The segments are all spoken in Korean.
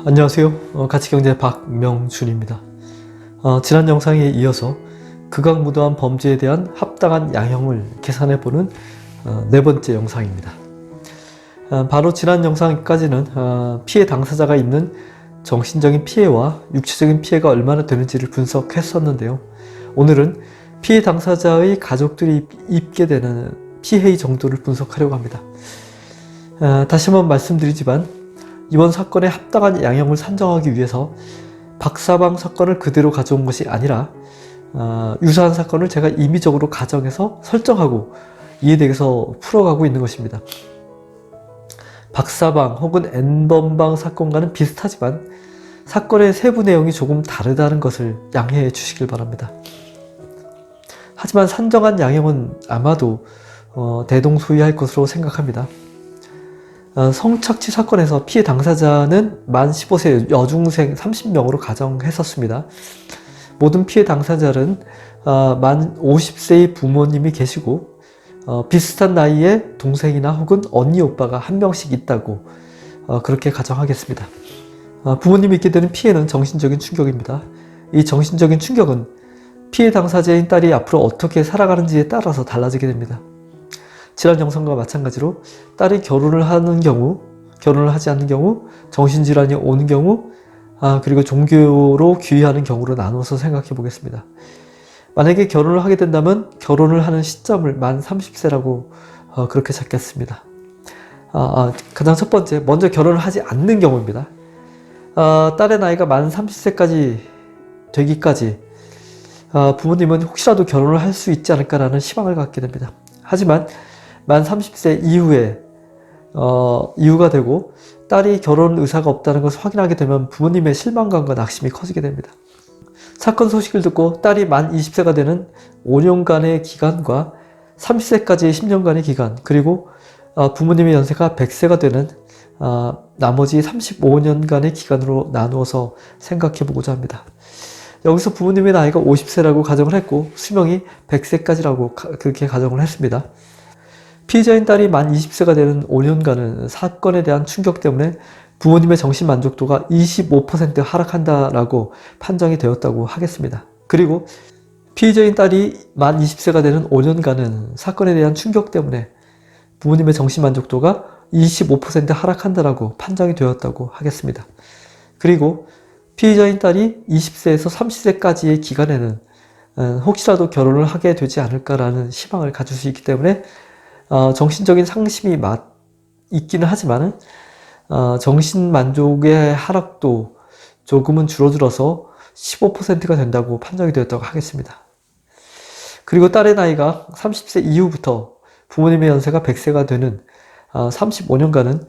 안녕하세요. 가치경제 박명준입니다. 지난 영상에 이어서 극악무도한 범죄에 대한 합당한 양형을 계산해보는 네 번째 영상입니다. 바로 지난 영상까지는 피해 당사자가 입는 정신적인 피해와 육체적인 피해가 얼마나 되는지를 분석했었는데요. 오늘은 피해 당사자의 가족들이 입게 되는 피해의 정도를 분석하려고 합니다. 다시 한번 말씀드리지만 이번 사건의 합당한 양형을 산정하기 위해서 박사방 사건을 그대로 가져온 것이 아니라 유사한 사건을 제가 임의적으로 가정해서 설정하고 이에 대해서 풀어가고 있는 것입니다. 박사방 혹은 N번방 사건과는 비슷하지만 사건의 세부 내용이 조금 다르다는 것을 양해해 주시길 바랍니다. 하지만 산정한 양형은 아마도 대동소이할 것으로 생각합니다. 성착취 사건에서 피해 당사자는 만 15세 여중생 30명으로 가정했었습니다. 모든 피해 당사자는 만 50세의 부모님이 계시고 비슷한 나이에 동생이나 혹은 언니 오빠가 한 명씩 있다고 그렇게 가정하겠습니다. 부모님이 있게 되는 피해는 정신적인 충격입니다. 이 정신적인 충격은 피해 당사자인 딸이 앞으로 어떻게 살아가는지에 따라서 달라지게 됩니다. 지난 영상과 마찬가지로 딸이 결혼을 하는 경우, 결혼을 하지 않는 경우, 정신질환이 오는 경우, 그리고 종교로 귀의하는 경우로 나누어서 생각해 보겠습니다. 만약에 결혼을 하게 된다면 결혼을 하는 시점을 만 30세라고 그렇게 잡겠습니다. 가장 첫 번째, 먼저 결혼을 하지 않는 경우입니다. 딸의 나이가 만 30세까지 되기까지 부모님은 혹시라도 결혼을 할 수 있지 않을까라는 희망을 갖게 됩니다. 하지만 만 30세 이후에 이후가 되고 딸이 결혼 의사가 없다는 것을 확인하게 되면 부모님의 실망감과 낙심이 커지게 됩니다. 사건 소식을 듣고 딸이 만 20세가 되는 5년간의 기간과 30세까지의 10년간의 기간, 그리고 부모님의 연세가 100세가 되는 나머지 35년간의 기간으로 나누어서 생각해 보고자 합니다. 여기서 부모님의 나이가 50세라고 가정을 했고 수명이 100세까지라고 그렇게 가정을 했습니다. 피해자인 딸이 만 20세가 되는 5년간은 사건에 대한 충격 때문에 부모님의 정신 만족도가 25% 하락한다라고 판정이 되었다고 하겠습니다. 그리고 피해자인 딸이 만 20세가 되는 5년간은 사건에 대한 충격 때문에 부모님의 정신 만족도가 25% 하락한다라고 판정이 되었다고 하겠습니다. 그리고 피해자인 딸이 20세에서 30세까지의 기간에는 혹시라도 결혼을 하게 되지 않을까라는 희망을 가질 수 있기 때문에 정신적인 상심이 있기는 하지만 정신 만족의 하락도 조금은 줄어들어서 15%가 된다고 판정이 되었다고 하겠습니다. 그리고 딸의 나이가 30세 이후부터 부모님의 연세가 100세가 되는 35년간은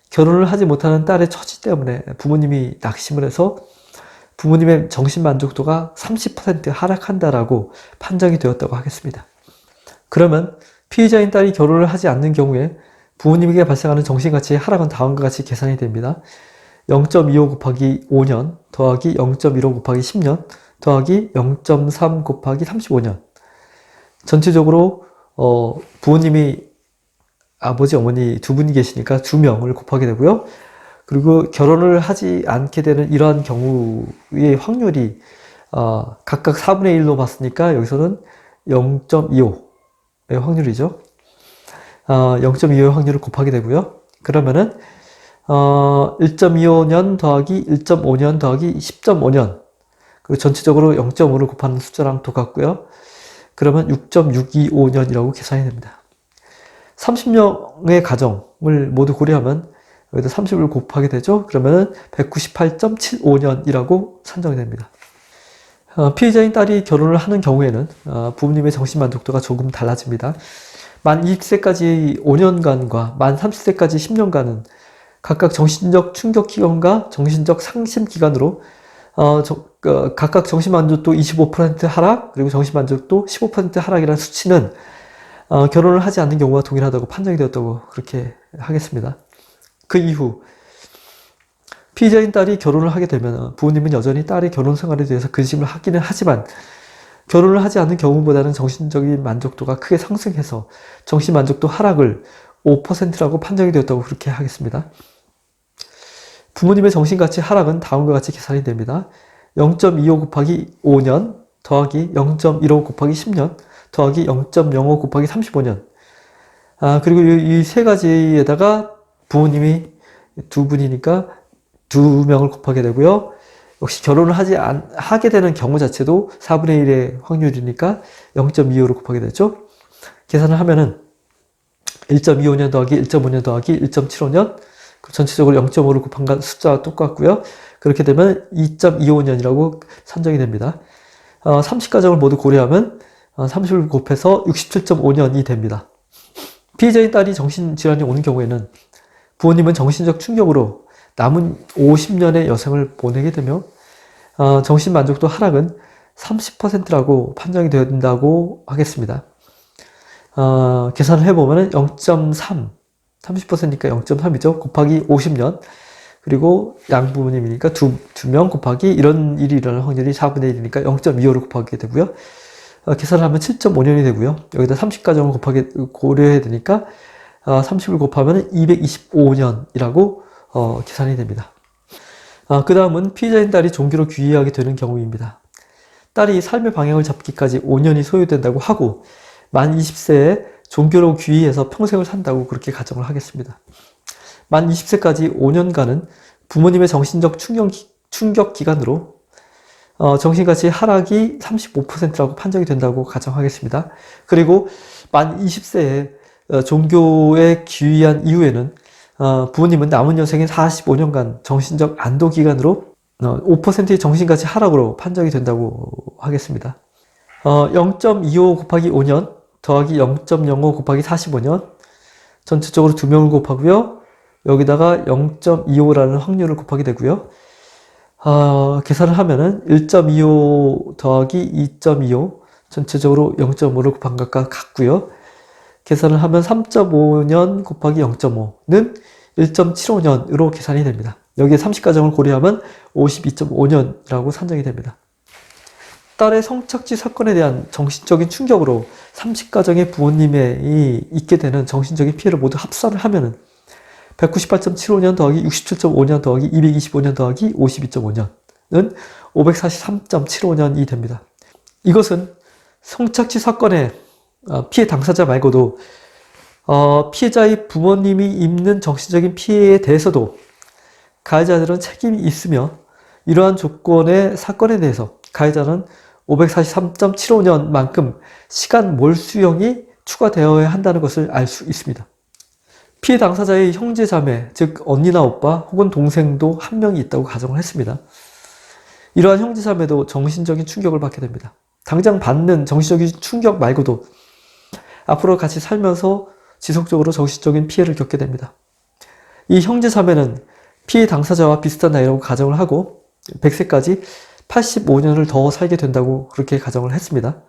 결혼을 하지 못하는 딸의 처지 때문에 부모님이 낙심을 해서 부모님의 정신 만족도가 30% 하락한다라고 판정이 되었다고 하겠습니다. 그러면 피해자인 딸이 결혼을 하지 않는 경우에 부모님에게 발생하는 정신가치의 하락은 다음과 같이 계산이 됩니다. 0.25 곱하기 5년 더하기 0.15 곱하기 10년 더하기 0.3 곱하기 35년. 전체적으로 부모님이 아버지, 어머니 두 분이 계시니까 2명을 곱하게 되고요. 그리고 결혼을 하지 않게 되는 이러한 경우의 확률이 각각 4분의 1로 봤으니까 여기서는 0.25의 확률이죠. 0.25의 확률을 곱하게 되고요. 그러면은 1.25년 더하기 1.5년 더하기 10.5년, 그리고 전체적으로 0.5를 곱하는 숫자랑 똑같고요. 그러면 6.625년이라고 계산이 됩니다. 30명의 가정을 모두 고려하면 여기다 30을 곱하게 되죠. 그러면 198.75년이라고 산정이 됩니다. 피해자인 딸이 결혼을 하는 경우에는 부모님의 정신 만족도가 조금 달라집니다. 만 20세까지 5년간과 만 30세까지 10년간은 각각 정신적 충격 기간과 정신적 상심 기간으로 각각 정신 만족도 25% 하락, 그리고 정신 만족도 15% 하락이라는 수치는 결혼을 하지 않는 경우와 동일하다고 판정이 되었다고 그렇게 하겠습니다. 그 이후 피해자인 딸이 결혼을 하게 되면 부모님은 여전히 딸의 결혼 생활에 대해서 근심을 하기는 하지만 결혼을 하지 않는 경우보다는 정신적인 만족도가 크게 상승해서 정신 만족도 하락을 5%라고 판정이 되었다고 그렇게 하겠습니다. 부모님의 정신가치 하락은 다음과 같이 계산이 됩니다. 0.25 곱하기 5년 더하기 0.15 곱하기 10년 더하기 0.05 곱하기 35년. 그리고 이 세 가지에다가 부모님이 두 분이니까 두 명을 곱하게 되고요. 역시 결혼을 하게 되는 경우 자체도 4분의 1의 확률이니까 0.25로 곱하게 되죠. 계산을 하면은 1.25년 더하기 1.5년 더하기 1.75년 전체적으로 0.5를 곱한 숫자와 똑같고요. 그렇게 되면 2.25년이라고 산정이 됩니다. 30가정을 모두 고려하면 30을 곱해서 67.5년이 됩니다. 피해자인 딸이 정신질환이 오는 경우에는 부모님은 정신적 충격으로 남은 50년의 여생을 보내게 되며 정신만족도 하락은 30%라고 판정이 된다고 하겠습니다. 계산을 해보면 0.3, 30%니까 0.3이죠. 곱하기 50년. 그리고 양부모님이니까 두 명 곱하기 이런 일이 일어날 확률이 4분의 1이니까 0.25를 곱하게 되고요. 계산을 하면 7.5년이 되고요. 여기다 30가정을 고려해야 되니까 30을 곱하면 225년이라고 계산이 됩니다. 그 다음은 피해자인 딸이 종교로 귀의하게 되는 경우입니다. 딸이 삶의 방향을 잡기까지 5년이 소요된다고 하고 만 20세에 종교로 귀의해서 평생을 산다고 그렇게 가정을 하겠습니다. 만 20세까지 5년간은 부모님의 정신적 충격 기간으로 정신가치 하락이 35%라고 판정이 된다고 가정하겠습니다. 그리고 만 20세에 종교에 귀의한 이후에는 부모님은 남은 여생인 45년간 정신적 안도 기간으로 5%의 정신가치 하락으로 판정이 된다고 하겠습니다. 0.25 곱하기 5년 더하기 0.05 곱하기 45년 전체적으로 2명을 곱하고요. 여기다가 0.25라는 확률을 곱하게 되고요. 계산을 하면은 1.25 더하기 2.25 전체적으로 0.5를 곱한 것과 같고요. 계산을 하면 3.5년 곱하기 0.5는 1.75년으로 계산이 됩니다. 여기에 30가정을 고려하면 52.5년이라고 산정이 됩니다. 딸의 성착취 사건에 대한 정신적인 충격으로 30가정의 부모님이 있게 되는 정신적인 피해를 모두 합산을 하면은 198.75년 더하기 67.5년 더하기 225년 더하기 52.5년은 543.75년이 됩니다. 이것은 성착취 사건의 피해 당사자 말고도 피해자의 부모님이 입는 정신적인 피해에 대해서도 가해자들은 책임이 있으며 이러한 조건의 사건에 대해서 가해자는 543.75년만큼 시간 몰수형이 추가되어야 한다는 것을 알 수 있습니다. 피해 당사자의 형제 자매, 즉 언니나 오빠 혹은 동생도 한 명이 있다고 가정을 했습니다. 이러한 형제 자매도 정신적인 충격을 받게 됩니다. 당장 받는 정신적인 충격 말고도 앞으로 같이 살면서 지속적으로 정신적인 피해를 겪게 됩니다. 이 형제 자매는 피해 당사자와 비슷한 나이라고 가정을 하고 100세까지 85년을 더 살게 된다고 그렇게 가정을 했습니다.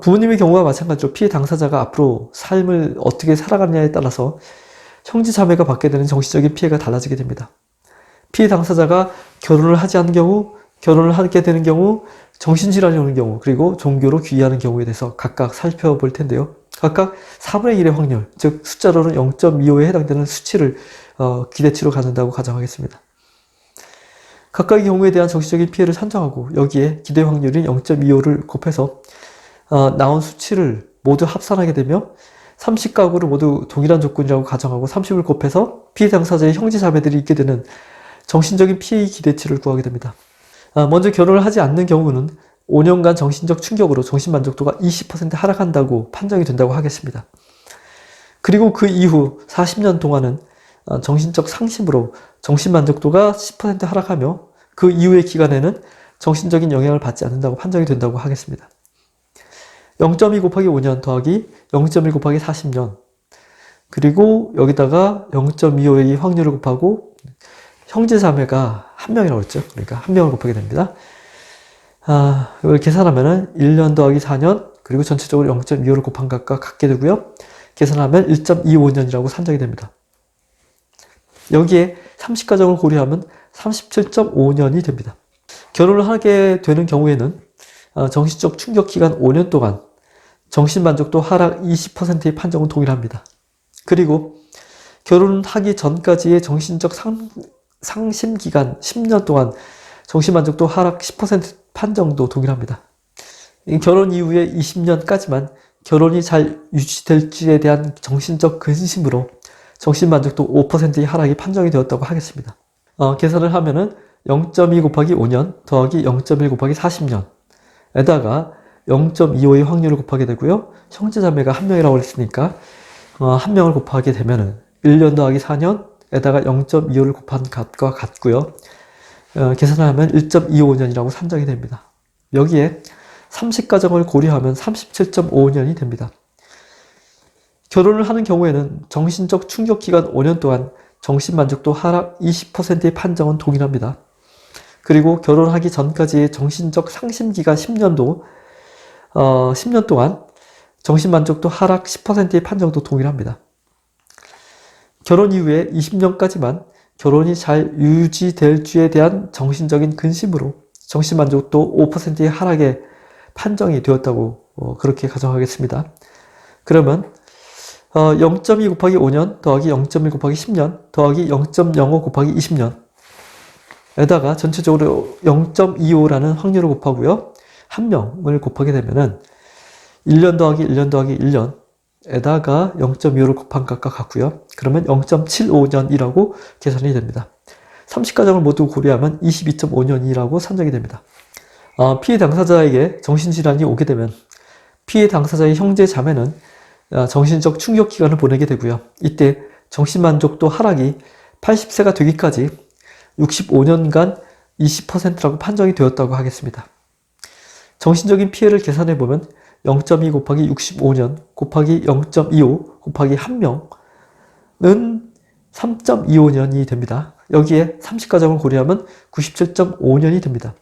부모님의 경우와 마찬가지로 피해 당사자가 앞으로 삶을 어떻게 살아가느냐에 따라서 형제 자매가 받게 되는 정신적인 피해가 달라지게 됩니다. 피해 당사자가 결혼을 하지 않는 경우, 결혼을 하게 되는 경우, 정신질환이 오는 경우, 그리고 종교로 귀의하는 경우에 대해서 각각 살펴볼 텐데요. 각각 4분의 1의 확률, 즉 숫자로는 0.25에 해당되는 수치를 기대치로 갖는다고 가정하겠습니다. 각각의 경우에 대한 정신적인 피해를 산정하고 여기에 기대 확률인 0.25를 곱해서 나온 수치를 모두 합산하게 되며 30가구를 모두 동일한 조건이라고 가정하고 30을 곱해서 피해 당사자의 형제 자매들이 있게 되는 정신적인 피해의 기대치를 구하게 됩니다. 먼저 결혼을 하지 않는 경우는 5년간 정신적 충격으로 정신만족도가 20% 하락한다고 판정이 된다고 하겠습니다. 그리고 그 이후 40년 동안은 정신적 상심으로 정신만족도가 10% 하락하며 그 이후의 기간에는 정신적인 영향을 받지 않는다고 판정이 된다고 하겠습니다. 0.2 곱하기 5년 더하기 0.1 곱하기 40년 그리고 여기다가 0.25의 확률을 곱하고 형제 자매가 한 명이라고 했죠. 그러니까 한 명을 곱하게 됩니다. 이걸 계산하면은 1년 더하기 4년 그리고 전체적으로 0.25를 곱한 것과 같게 되고요. 계산하면 1.25년이라고 산정이 됩니다. 여기에 30가정을 고려하면 37.5년이 됩니다. 결혼을 하게 되는 경우에는 정신적 충격 기간 5년 동안 정신만족도 하락 20%의 판정은 동일합니다. 그리고 결혼하기 전까지의 정신적 상심 기간 10년 동안 정신만족도 하락 10% 판정도 동일합니다. 결혼 이후에 20년까지만 결혼이 잘 유지될지에 대한 정신적 근심으로 정신만족도 5%의 하락이 판정이 되었다고 하겠습니다. 계산을 하면은 0.2 곱하기 5년 더하기 0.1 곱하기 40년 에다가 0.25의 확률을 곱하게 되고요. 형제자매가 한 명이라고 했으니까 한 명을 곱하게 되면은 1년 더하기 4년에다가 0.25를 곱한 값과 같고요. 계산을 하면 1.25년이라고 산정이 됩니다. 여기에 30가정을 고려하면 37.5년이 됩니다. 결혼을 하는 경우에는 정신적 충격 기간 5년 동안 정신만족도 하락 20%의 판정은 동일합니다. 그리고 결혼하기 전까지의 정신적 상심 기간 10년 동안 정신만족도 하락 10%의 판정도 동일합니다. 결혼 이후에 20년까지만 결혼이 잘 유지될지에 대한 정신적인 근심으로 정신만족도 5%의 하락에 판정이 되었다고 그렇게 가정하겠습니다. 그러면 0.2 곱하기 5년 더하기 0.1 곱하기 10년 더하기 0.05 곱하기 20년 에다가 전체적으로 0.25라는 확률을 곱하고요. 한 명을 곱하게 되면은 1년 더하기 1년 더하기 1년 에다가 0.25를 곱한 값과 같고요. 그러면 0.75년이라고 계산이 됩니다. 30가정을 모두 고려하면 22.5년이라고 산정이 됩니다. 피해 당사자에게 정신질환이 오게 되면 피해 당사자의 형제 자매는 정신적 충격 기간을 보내게 되고요. 이때 정신만족도 하락이 80세가 되기까지 65년간 20%라고 판정이 되었다고 하겠습니다. 정신적인 피해를 계산해 보면 0.2 곱하기 65년 곱하기 0.25 곱하기 1명은 3.25년이 됩니다. 여기에 30가정을 고려하면 97.5년이 됩니다.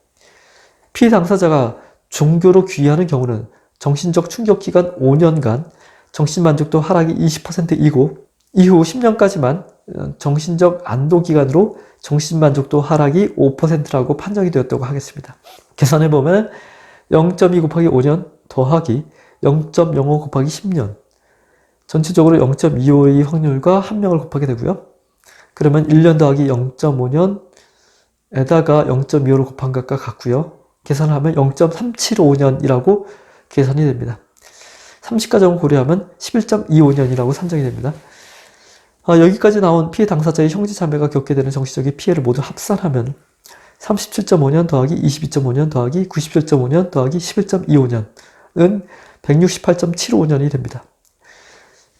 피해 당사자가 종교로 귀의하는 경우는 정신적 충격 기간 5년간 정신만족도 하락이 20%이고 이후 10년까지만 정신적 안도 기간으로 정신만족도 하락이 5%라고 판정이 되었다고 하겠습니다. 계산해보면 0.2 곱하기 5년 더하기 0.05 곱하기 10년 전체적으로 0.25의 확률과 한 명을 곱하게 되고요. 그러면 1년 더하기 0.5년에다가 0.25를 곱한 것과 같고요. 계산을 하면 0.375년이라고 계산이 됩니다. 30가정을 고려하면 11.25년이라고 산정이 됩니다. 여기까지 나온 피해 당사자의 형제 자매가 겪게 되는 정신적인 피해를 모두 합산하면 37.5년 더하기 22.5년 더하기 97.5년 더하기 11.25년은 168.75년이 됩니다.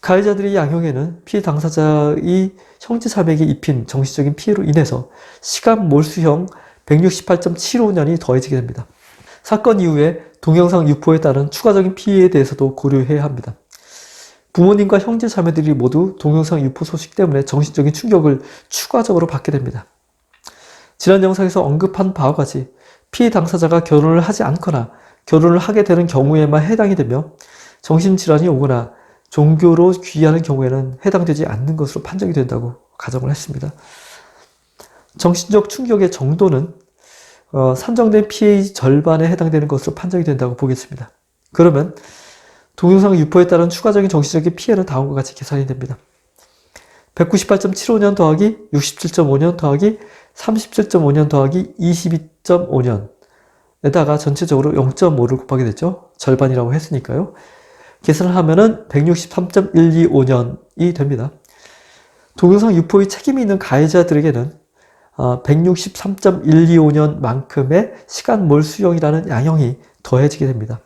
가해자들의 양형에는 피해 당사자의 형제 자매에게 입힌 정신적인 피해로 인해서 시간 몰수형 168.75년이 더해지게 됩니다. 사건 이후에 동영상 유포에 따른 추가적인 피해에 대해서도 고려해야 합니다. 부모님과 형제 자매들이 모두 동영상 유포 소식 때문에 정신적인 충격을 추가적으로 받게 됩니다. 지난 영상에서 언급한 바와 같이 피해 당사자가 결혼을 하지 않거나 결혼을 하게 되는 경우에만 해당이 되며 정신질환이 오거나 종교로 귀의하는 경우에는 해당되지 않는 것으로 판정이 된다고 가정을 했습니다. 정신적 충격의 정도는 산정된 피해의 절반에 해당되는 것으로 판정이 된다고 보겠습니다. 그러면 동영상 유포에 따른 추가적인 정신적인 피해는 다음과 같이 계산이 됩니다. 198.75년 더하기 67.5년 더하기 37.5년 더하기 22.5년에다가 전체적으로 0.5를 곱하게 되죠. 절반이라고 했으니까요. 계산을 하면은 163.125년이 됩니다. 동영상 유포의 책임이 있는 가해자들에게는 163.125년만큼의 시간 몰수형이라는 양형이 더해지게 됩니다.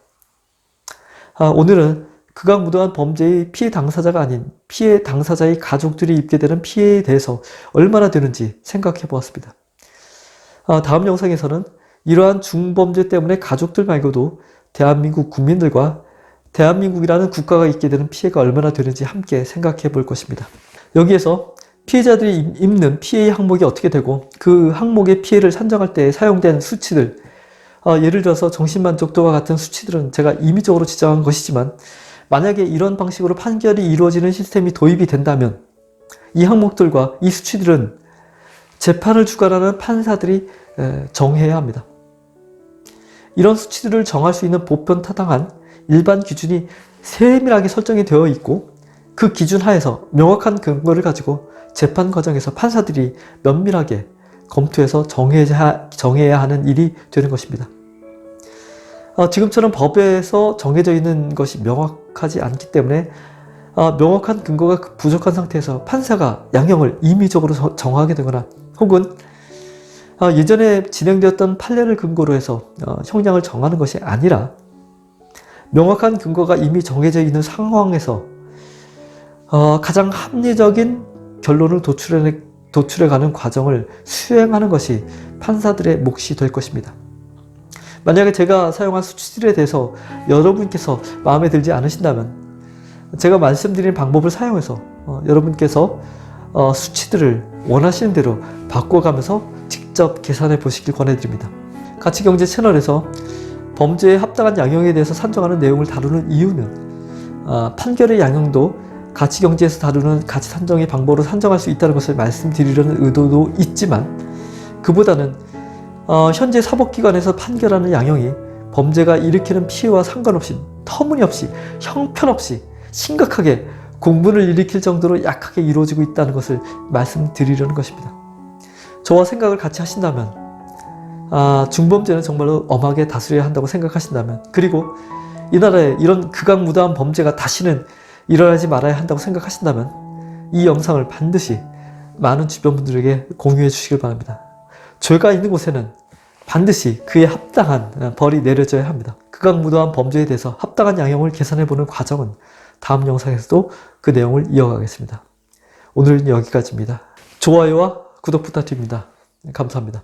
오늘은 극악무도한 범죄의 피해 당사자가 아닌 피해 당사자의 가족들이 입게 되는 피해에 대해서 얼마나 되는지 생각해 보았습니다. 다음 영상에서는 이러한 중범죄 때문에 가족들 말고도 대한민국 국민들과 대한민국이라는 국가가 입게 되는 피해가 얼마나 되는지 함께 생각해 볼 것입니다. 여기에서 피해자들이 입는 피해의 항목이 어떻게 되고 그 항목의 피해를 산정할 때 사용된 수치들, 예를 들어서 정신만족도와 같은 수치들은 제가 임의적으로 지정한 것이지만 만약에 이런 방식으로 판결이 이루어지는 시스템이 도입이 된다면 이 항목들과 이 수치들은 재판을 주관하는 판사들이 정해야 합니다. 이런 수치들을 정할 수 있는 보편타당한 일반 기준이 세밀하게 설정이 되어 있고 그 기준 하에서 명확한 근거를 가지고 재판 과정에서 판사들이 면밀하게 검토해서 정해야 하는 일이 되는 것입니다. 지금처럼 법에서 정해져 있는 것이 명확하지 않기 때문에 명확한 근거가 부족한 상태에서 판사가 양형을 임의적으로 정하게 되거나 혹은 예전에 진행되었던 판례를 근거로 해서 형량을 정하는 것이 아니라 명확한 근거가 이미 정해져 있는 상황에서 가장 합리적인 결론을 도출해가는 과정을 수행하는 것이 판사들의 몫이 될 것입니다. 만약에 제가 사용한 수치들에 대해서 여러분께서 마음에 들지 않으신다면 제가 말씀드린 방법을 사용해서 여러분께서 수치들을 원하시는 대로 바꿔가면서 직접 계산해 보시길 권해드립니다. 가치경제 채널에서 범죄에 합당한 양형에 대해서 산정하는 내용을 다루는 이유는 판결의 양형도 가치경제에서 다루는 가치 산정의 방법으로 산정할 수 있다는 것을 말씀드리려는 의도도 있지만 그보다는 현재 사법기관에서 판결하는 양형이 범죄가 일으키는 피해와 상관없이 터무니없이 형편없이 심각하게 공분을 일으킬 정도로 약하게 이루어지고 있다는 것을 말씀드리려는 것입니다. 저와 생각을 같이 하신다면 중범죄는 정말로 엄하게 다스려야 한다고 생각하신다면 그리고 이 나라에 이런 극악무도한 범죄가 다시는 일어나지 말아야 한다고 생각하신다면 이 영상을 반드시 많은 주변 분들에게 공유해 주시길 바랍니다. 죄가 있는 곳에는 반드시 그에 합당한 벌이 내려져야 합니다. 극악무도한 범죄에 대해서 합당한 양형을 계산해보는 과정은 다음 영상에서도 그 내용을 이어가겠습니다. 오늘은 여기까지입니다. 좋아요와 구독 부탁드립니다. 감사합니다.